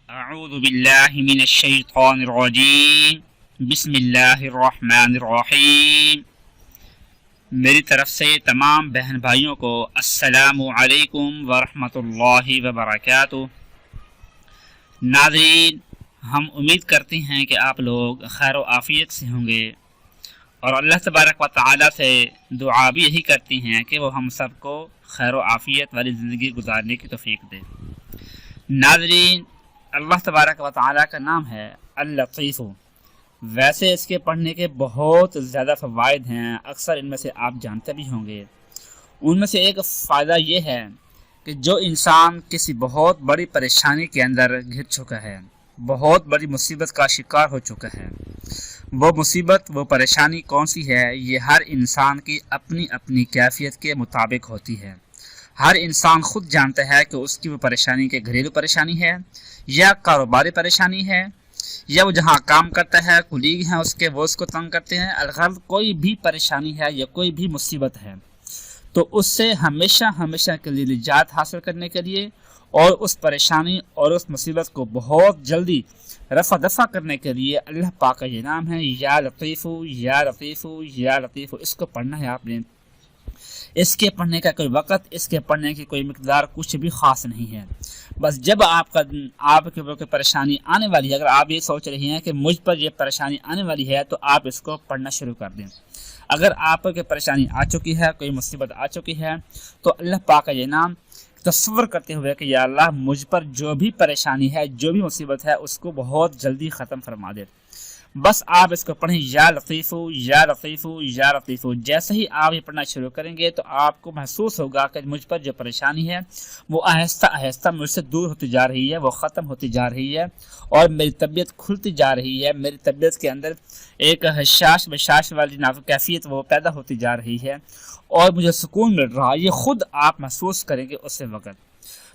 اعوذ باللہ من الشیطان الرجیم بسم اللہ الرحمن الرحیم۔ میری طرف سے تمام بہن بھائیوں کو السلام علیکم ورحمۃ اللہ وبرکاتہ۔ ناظرین، ہم امید کرتے ہیں کہ آپ لوگ خیر و عافیت سے ہوں گے، اور اللہ تبارک و تعالی سے دعا بھی یہی کرتی ہیں کہ وہ ہم سب کو خیر و عافیت والی زندگی گزارنے کی توفیق دے۔ ناظرین، اللہ تبارک و تعالی کا نام ہے اللطیف۔ ویسے اس کے پڑھنے کے بہت زیادہ فوائد ہیں، اکثر ان میں سے آپ جانتے بھی ہوں گے۔ ان میں سے ایک فائدہ یہ ہے کہ جو انسان کسی بہت بڑی پریشانی کے اندر گھر چکا ہے، بہت بڑی مصیبت کا شکار ہو چکا ہے، وہ مصیبت، وہ پریشانی کون سی ہے، یہ ہر انسان کی اپنی اپنی کیفیت کے مطابق ہوتی ہے۔ ہر انسان خود جانتا ہے کہ اس کی وہ پریشانی کے گھریلو پریشانی ہے یا کاروباری پریشانی ہے، یا وہ جہاں کام کرتا ہے کولیگ ہیں اس کے، وہ اس کو تنگ کرتے ہیں۔ الغرض کوئی بھی پریشانی ہے یا کوئی بھی مصیبت ہے، تو اس سے ہمیشہ کے لیے نجات حاصل کرنے کے لیے اور اس پریشانی اور اس مصیبت کو بہت جلدی رفع دفع کرنے کے لیے اللہ پاک کا یہ نام ہے یا لطیف یا لطیف یا لطیف۔ اس کو پڑھنا ہے آپ نے۔ اس کے پڑھنے کا کوئی وقت، اس کے پڑھنے کی کوئی مقدار کچھ بھی خاص نہیں ہے۔ بس جب آپ کے اوپر کوئی پریشانی آنے والی ہے، اگر آپ یہ سوچ رہی ہیں کہ مجھ پر یہ پریشانی آنے والی ہے، تو آپ اس کو پڑھنا شروع کر دیں۔ اگر آپ کی پریشانی آ چکی ہے، کوئی مصیبت آ چکی ہے، تو اللہ پاک کا یہ نام تصور کرتے ہوئے کہ یا اللہ مجھ پر جو بھی پریشانی ہے، جو بھی مصیبت ہے، اس کو بہت جلدی ختم فرما دے۔ بس آپ اس کو پڑھیں یا لطیف یا لطیف یا لطیف۔ جیسے ہی آپ یہ پڑھنا شروع کریں گے تو آپ کو محسوس ہوگا کہ مجھ پر جو پریشانی ہے وہ آہستہ آہستہ مجھ سے دور ہوتی جا رہی ہے، وہ ختم ہوتی جا رہی ہے، اور میری طبیعت کھلتی جا رہی ہے۔ میری طبیعت کے اندر ایک حشاش بشاش والی کیفیت وہ پیدا ہوتی جا رہی ہے، اور مجھے سکون مل رہا ہے۔ یہ خود آپ محسوس کریں گے اس وقت۔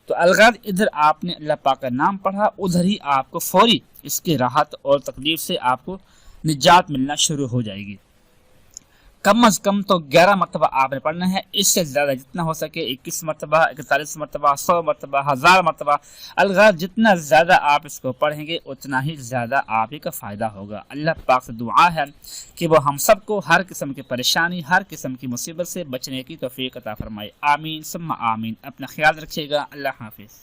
تو الغرض ادھر آپ نے اللہ پاک کا نام پڑھا، ادھر ہی آپ کو فوری اس کی راحت اور تکلیف سے آپ کو نجات ملنا شروع ہو جائے گی۔ کم از کم تو 11 مرتبہ آپ نے پڑھنا ہے، اس سے زیادہ جتنا ہو سکے 21 مرتبہ، 41 مرتبہ، 100 مرتبہ، 1000 مرتبہ۔ الغرض جتنا زیادہ آپ اس کو پڑھیں گے اتنا ہی زیادہ آپ ہی کا فائدہ ہوگا۔ اللہ پاک سے دعا ہے کہ وہ ہم سب کو ہر قسم کی پریشانی، ہر قسم کی مصیبت سے بچنے کی توفیق عطا فرمائے۔ آمین ثم آمین۔ اپنا خیال رکھیے گا۔ اللہ حافظ۔